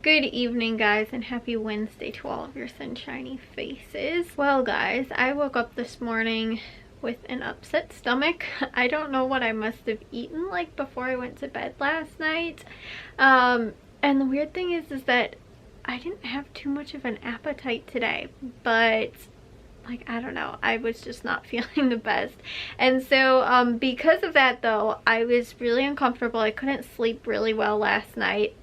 Good evening, guys, and happy Wednesday to all of your sunshiny faces. Well, guys, I woke up this morning with an upset stomach. I don't know what I must have eaten like before I went to bed last night. And the weird thing is that I didn't have too much of an appetite today, but like, I don't know, I was just not feeling the best. And so because of that though, I was really uncomfortable. I couldn't sleep really well last night.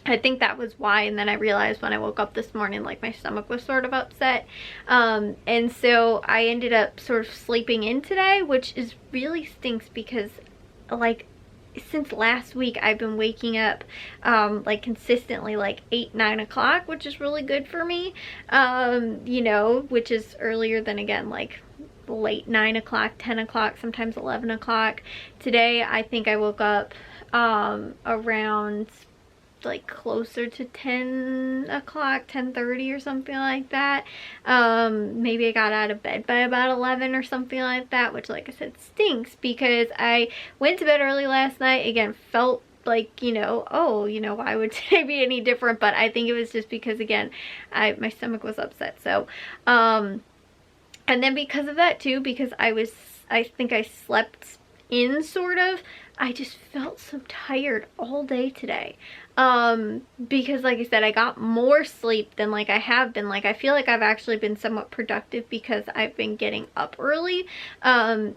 I think that was why, and then I realized when I woke up this morning, like, my stomach was sort of upset. And so I ended up sort of sleeping in today, which is really stinks because, like, since last week I've been waking up like consistently like 8-9 o'clock, which is really good for me, you know, which is earlier than, again, like late 9 o'clock, 10 o'clock, sometimes 11 o'clock. Today I think I woke up around like closer to 10 o'clock, 10:30 or something like that. Maybe I got out of bed by about 11 or something like that, which, like I said, stinks because I went to bed early last night. Again, felt like, you know, oh, you know, why would today be any different? But I think it was just because, again, my stomach was upset. So and then because of that too, because I think I slept in sort of, I just felt so tired all day today. Because, like I said, I got more sleep than like I have been. Like, I feel like I've actually been somewhat productive because I've been getting up early,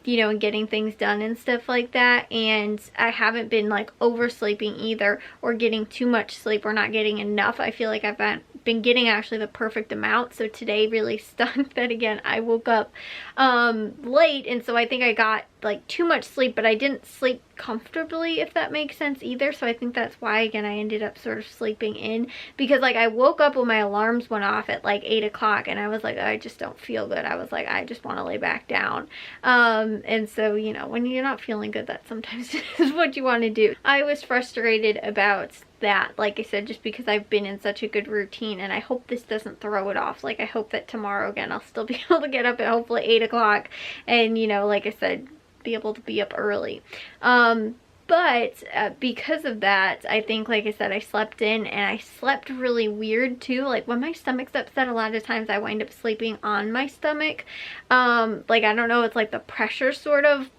you know, and getting things done and stuff like that. And I haven't been like oversleeping either, or getting too much sleep, or not getting enough. I feel like I've been getting actually the perfect amount. So today really stunk that, again, I woke up late, and so I think I got like too much sleep, but I didn't sleep comfortably, if that makes sense, either. So I think that's why, again, I ended up sort of sleeping in, because like I woke up when my alarms went off at like 8 o'clock and I was like, I just don't feel good. I was like, I just want to lay back down. And so, you know, when you're not feeling good, that sometimes is what you want to do. I was frustrated about that, like I said, just because I've been in such a good routine, and I hope this doesn't throw it off. Like, I hope that tomorrow, again, I'll still be able to get up at hopefully 8 o'clock and, you know, like I said, be able to be up early. But because of that, I think, like I said, I slept in, and I slept really weird too. Like, when my stomach's upset, a lot of times I wind up sleeping on my stomach. Like, I don't know, it's like the pressure sort of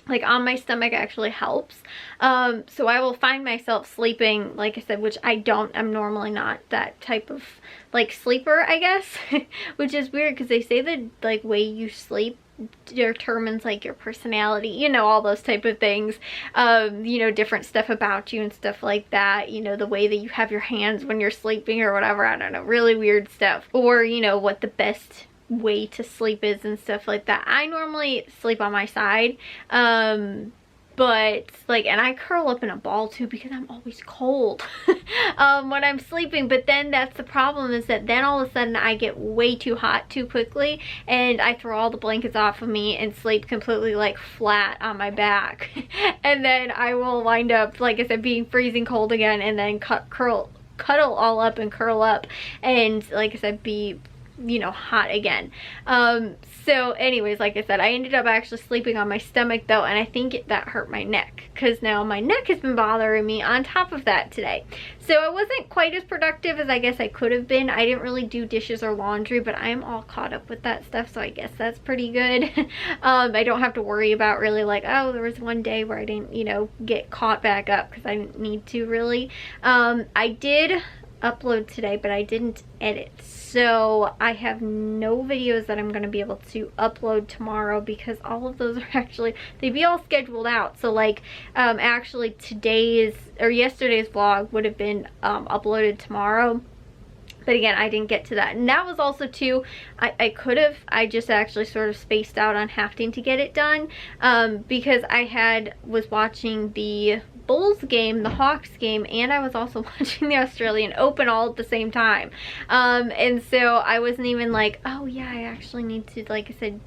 like on my stomach actually helps. So I will find myself sleeping, like I said, which I'm normally not that type of like sleeper, I guess. Which is weird because they say the like way you sleep determines like your personality, you know, all those type of things, you know, different stuff about you and stuff like that, you know, the way that you have your hands when you're sleeping or whatever, I don't know, really weird stuff. Or, you know, what the best way to sleep is and stuff like that. I normally sleep on my side, but like, and I curl up in a ball too because I'm always cold when I'm sleeping. But then that's the problem, is that then all of a sudden I get way too hot too quickly, and I throw all the blankets off of me and sleep completely like flat on my back. And then I will wind up, like I said, being freezing cold again, and then cuddle all up and curl up, and like I said, be, you know, hot again. So anyways, like I said, I ended up actually sleeping on my stomach though, and I think that hurt my neck, because now my neck has been bothering me on top of that today. So I wasn't quite as productive as I guess I could have been. I didn't really do dishes or laundry, but I'm all caught up with that stuff, so I guess that's pretty good. I don't have to worry about really like, oh, there was one day where I didn't, you know, get caught back up, because I didn't need to really. I did upload today, but I didn't edit, so I have no videos that I'm going to be able to upload tomorrow, because all of those are actually, they'd be all scheduled out. So like actually today's or yesterday's vlog would have been uploaded tomorrow, but again, I didn't get to that. And that was also too, I just actually sort of spaced out on having to get it done, because I was watching the Bulls game, the Hawks game, and I was also watching the Australian Open all at the same time. And so I wasn't even like, oh yeah, I actually need to, like I said,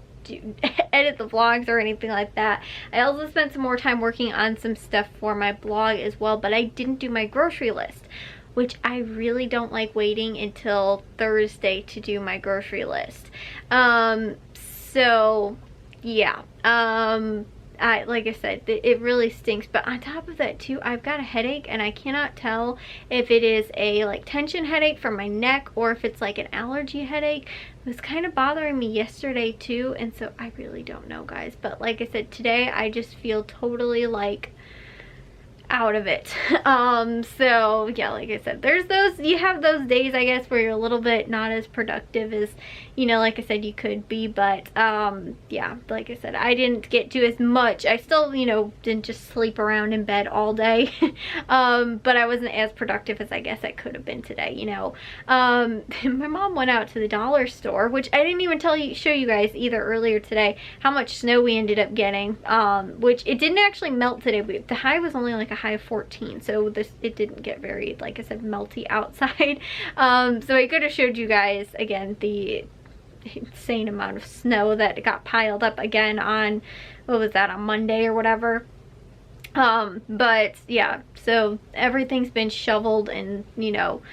edit the vlogs or anything like that. I also spent some more time working on some stuff for my blog as well, but I didn't do my grocery list, which I really don't like waiting until Thursday to do my grocery list. So yeah, like I said, it really stinks. But on top of that too, I've got a headache, and I cannot tell if it is a like tension headache from my neck or if it's like an allergy headache. It was kind of bothering me yesterday too, and so I really don't know, guys. But like I said, today I just feel totally like out of it. So yeah, like I said, there's those, you have those days I guess where you're a little bit not as productive as, you know, like I said, you could be. But yeah, like I said, I didn't get to as much. I still, you know, didn't just sleep around in bed all day. But I wasn't as productive as I guess I could have been today, you know. My mom went out to the dollar store, which I didn't even show you guys either earlier today how much snow we ended up getting, which it didn't actually melt today. The high was only like a high of 14, so it didn't get very, like I said, melty outside. So I could have showed you guys again the insane amount of snow that got piled up again on, what was that, on Monday or whatever. But yeah, so everything's been shoveled, and you know,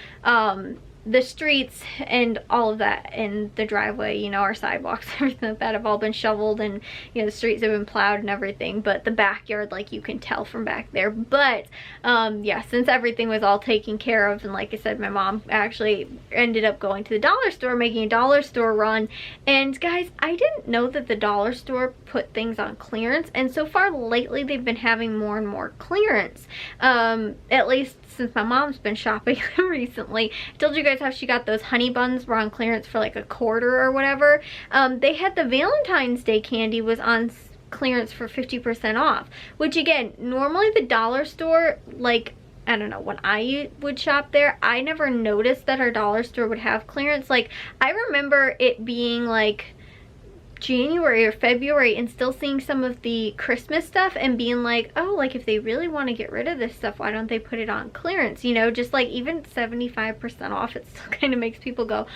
the streets and all of that, and the driveway, you know, our sidewalks, everything like that have all been shoveled, and you know, the streets have been plowed and everything. But the backyard, like you can tell from back there. But yeah, since everything was all taken care of, and like I said, my mom actually ended up going to the dollar store, making a dollar store run. And guys, I didn't know that the dollar store put things on clearance, and so far lately they've been having more and more clearance, at least since my mom's been shopping recently. I told you guys how she got those honey buns were on clearance for like $1 or whatever. They had the Valentine's Day candy was on clearance for 50% off, which again, normally the dollar store, like, I don't know, when I would shop there, I never noticed that our dollar store would have clearance. Like, I remember it being like January or February and still seeing some of the Christmas stuff and being like, oh, like if they really want to get rid of this stuff, why don't they put it on clearance? You know, just like even 75% off, it still kind of makes people go,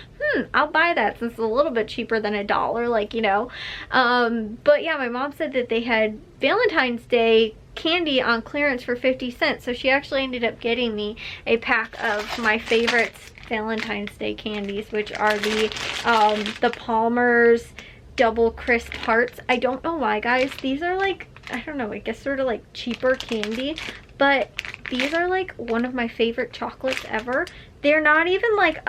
I'll buy that since it's a little bit cheaper than $1, like, you know. But yeah, my mom said that they had Valentine's Day candy on clearance for 50 cents. So she actually ended up getting me a pack of my favorite Valentine's Day candies, which are the Palmer's double crisp hearts. I don't know why, guys. These are like, I don't know, I guess sort of like cheaper candy, but these are like one of my favorite chocolates ever. They're not even like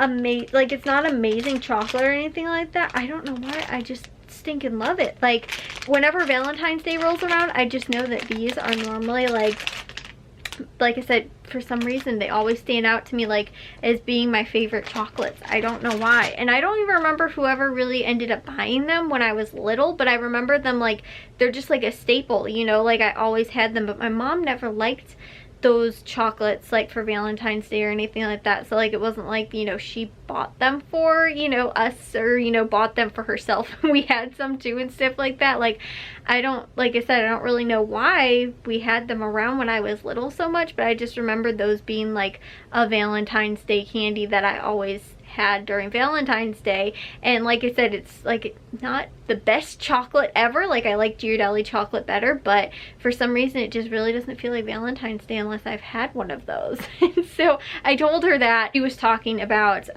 like it's not amazing chocolate or anything like that. I don't know why, I just stinking love it. Like whenever Valentine's Day rolls around, I just know that these are normally like I said, for some reason they always stand out to me like as being my favorite chocolates. I don't know why, and I don't even remember whoever really ended up buying them when I was little, but I remember them like they're just like a staple, you know, like I always had them. But my mom never liked those chocolates like for Valentine's Day or anything like that, so like it wasn't like, you know, she bought them for, you know, us, or, you know, bought them for herself. We had some too and stuff like that. Like I don't, like I said, I don't really know why we had them around when I was little so much, but I just remember those being like a Valentine's Day candy that I always had during Valentine's Day. And like I said, it's like not the best chocolate ever. Like I like Ghirardelli chocolate better, but for some reason it just really doesn't feel like Valentine's Day unless I've had one of those. And so I told her that. She was talking about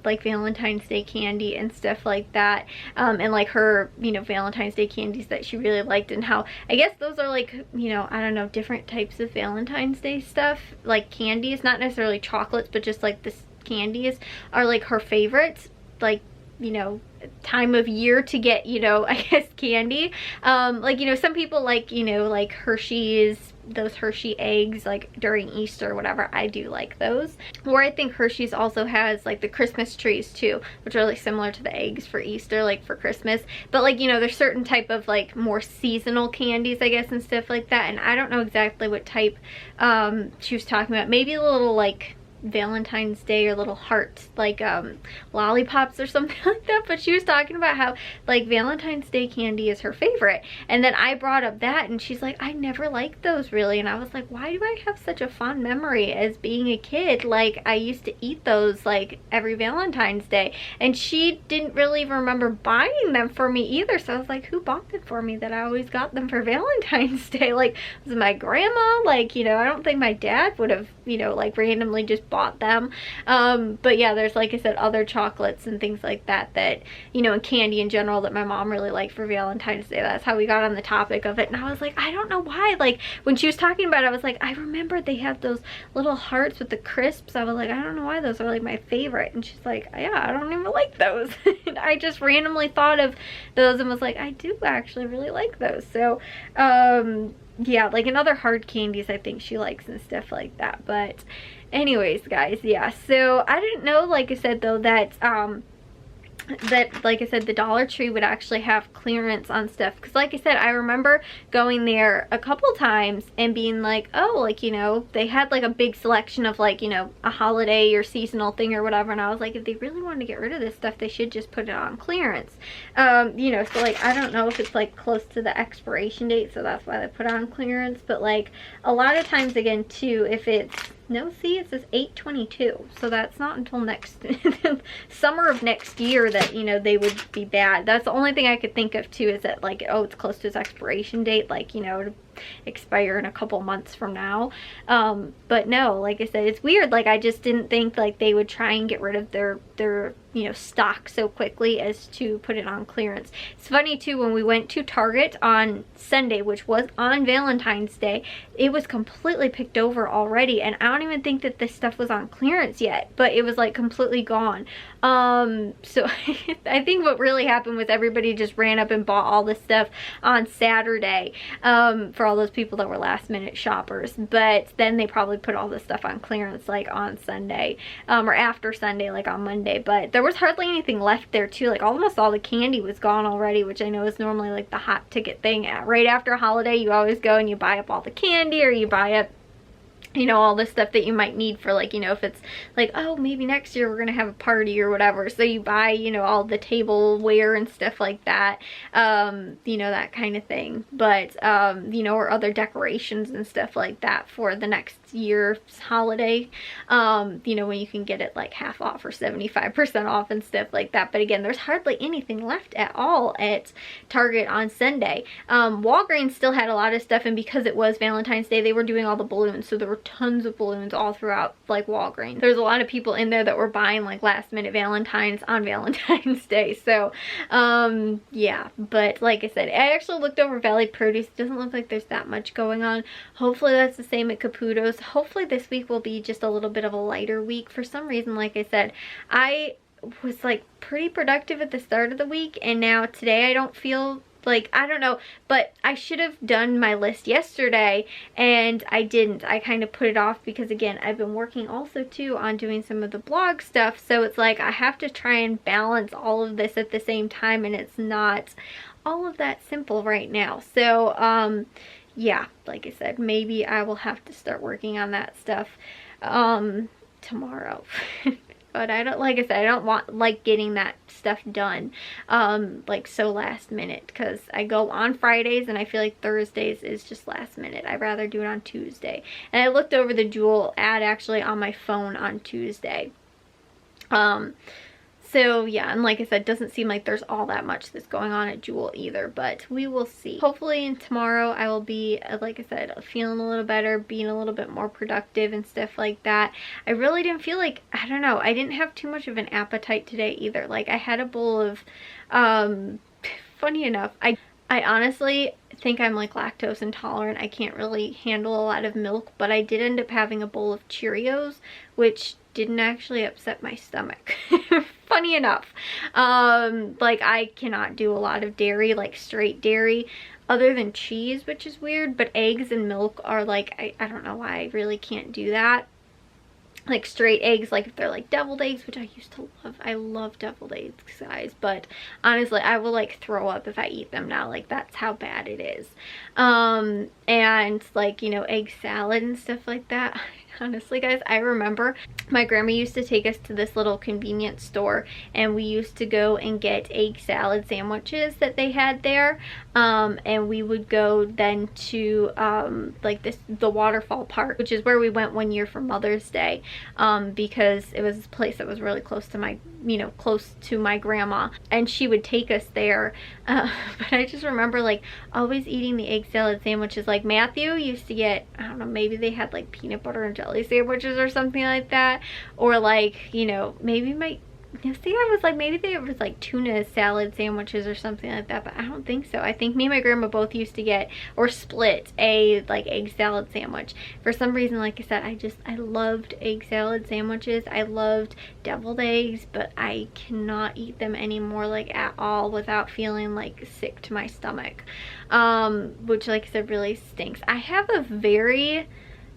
like Valentine's Day candy and stuff like that, and like her, you know, Valentine's Day candies that she really liked, and how I guess those are like, you know, I don't know, different types of Valentine's Day stuff, like candies, not necessarily chocolates, but just like this candies are like her favorites, like, you know, time of year to get, you know, I guess candy. Like, you know, some people like, you know, like Hershey's, those Hershey eggs like during Easter or whatever. I do like those. Or I think Hershey's also has like the Christmas trees too, which are like similar to the eggs for Easter, like for Christmas. But like, you know, there's certain type of like more seasonal candies, I guess, and stuff like that. And I don't know exactly what type she was talking about. Maybe a little like Valentine's Day or little hearts, like lollipops or something like that. But she was talking about how like Valentine's Day candy is her favorite, and then I brought up that and she's like, I never liked those really. And I was like, why do I have such a fond memory as being a kid? Like I used to eat those like every Valentine's Day, and she didn't really remember buying them for me either. So I was like, who bought them for me that I always got them for Valentine's Day? Like, was it my grandma? Like, you know, I don't think my dad would have, you know, like randomly just bought them. But yeah, there's, like I said, other chocolates and things like that that, you know, and candy in general that my mom really liked for Valentine's Day. That's how we got on the topic of it. And I was like, I don't know why. Like, when she was talking about it, I was like, I remember they had those little hearts with the crisps. I was like, I don't know why those are like my favorite. And she's like, yeah, I don't even like those. And I just randomly thought of those and was like, I do actually really like those. So yeah, like, and other hard candies I think she likes and stuff like that. But anyways, guys, yeah, so I didn't know, like I said, though, that like I said, the Dollar Tree would actually have clearance on stuff, because like I said, I remember going there a couple times and being like, oh, like, you know, they had like a big selection of, like, you know, a holiday or seasonal thing or whatever, and I was like, if they really wanted to get rid of this stuff, they should just put it on clearance. You know, so like, I don't know if it's like close to the expiration date, so that's why they put it on clearance. But like, a lot of times again too, if it's, no, see, it says 8/22, so that's not until next summer of next year that, you know, they would be bad. That's the only thing I could think of too, is that like, oh, it's close to its expiration date, like, you know, to expire in a couple months from now. But no, like I said, it's weird. Like, I just didn't think like they would try and get rid of their you know, stock so quickly as to put it on clearance. It's funny too, when we went to Target on Sunday, which was on Valentine's Day, it was completely picked over already, and I don't even think that this stuff was on clearance yet, but it was like completely gone. So I think what really happened was everybody just ran up and bought all this stuff on Saturday, for all those people that were last minute shoppers. But then they probably put all this stuff on clearance like on Sunday, or after Sunday, like on Monday. But there was hardly anything left there too. Like, almost all the candy was gone already, which I know is normally like the hot ticket thing. Right after a holiday, you always go and you buy up all the candy, or you buy up, you know, all the stuff that you might need for, like, you know, if it's like, oh, maybe next year we're gonna have a party or whatever, so you buy, you know, all the tableware and stuff like that, you know, that kind of thing. But you know, or other decorations and stuff like that for the next year's holiday, you know, when you can get it like half off or 75% off and stuff like that. But again, there's hardly anything left at all at Target on Sunday. Walgreens still had a lot of stuff, and because it was Valentine's Day, they were doing all the balloons, so there were tons of balloons all throughout like Walgreens. There's a lot of people in there that were buying like last minute Valentines on Valentine's Day. So yeah, but like I said, I actually looked over Valley Produce. It doesn't look like there's that much going on. Hopefully that's the same at Caputo's. Hopefully this week will be just a little bit of a lighter week. For some reason, like I said, I was like pretty productive at the start of the week, and now today I don't feel like, I don't know, but I should have done my list yesterday and I didn't. I kind of put it off because, again, I've been working also too on doing some of the blog stuff, so it's like I have to try and balance all of this at the same time, and it's not all of that simple right now. So yeah, like I said, maybe I will have to start working on that stuff tomorrow. But I don't, like I said, I don't want like getting that stuff done like so last minute, because I go on Fridays and I feel like Thursdays is just last minute. I'd rather do it on Tuesday. And I looked over the Jewel ad actually on my phone on Tuesday. So yeah, and like I said, doesn't seem like there's all that much that's going on at Jewel either, but we will see. Hopefully tomorrow I will be, like I said, feeling a little better, being a little bit more productive and stuff like that. I really didn't feel like, I don't know, I didn't have too much of an appetite today either. Like, I had a bowl of, funny enough, I honestly think I'm like lactose intolerant. I can't really handle a lot of milk, but I did end up having a bowl of Cheerios, which didn't actually upset my stomach. Funny enough. Like, I cannot do a lot of dairy, like straight dairy, other than cheese, which is weird, but eggs and milk are like, I don't know why I really can't do that. Like straight eggs, like if they're like deviled eggs, which I used to love. I love deviled eggs, guys, but honestly I will like throw up if I eat them now. Like, that's how bad it is. And like, you know, egg salad and stuff like that. Honestly, guys, I remember my grandma used to take us to this little convenience store, and we used to go and get egg salad sandwiches that they had there, and we would go then to like the waterfall park, which is where we went one year for Mother's Day, because it was a place that was really close to my, you know, close to my grandma, and she would take us there. But I just remember like always eating the egg salad sandwiches. Like, Matthew used to get, I don't know, maybe they had like peanut butter and jelly deli sandwiches or something like that. Or like, you know, maybe see, I was like, maybe there was like tuna salad sandwiches or something like that, but I don't think so. I think me and my grandma both used to get or split a like egg salad sandwich. For some reason, like I said, I loved egg salad sandwiches. I loved deviled eggs, but I cannot eat them anymore like at all without feeling like sick to my stomach, which like I said really stinks.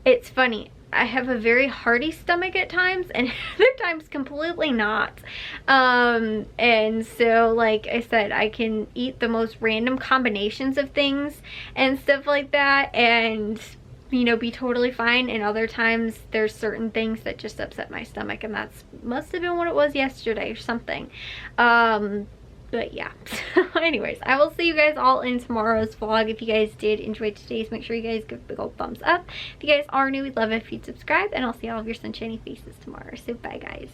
It's funny, I have a very hearty stomach at times, and other times completely not. And so like I said, I can eat the most random combinations of things and stuff like that, and you know, be totally fine. And other times there's certain things that just upset my stomach, and that's must have been what it was yesterday or something. But yeah, so anyways, I will see you guys all in tomorrow's vlog. If you guys did enjoy today's, make sure you guys give a big old thumbs up. If you guys are new, we'd love it if you'd subscribe, and I'll see all of your sunshiny faces tomorrow. So bye guys.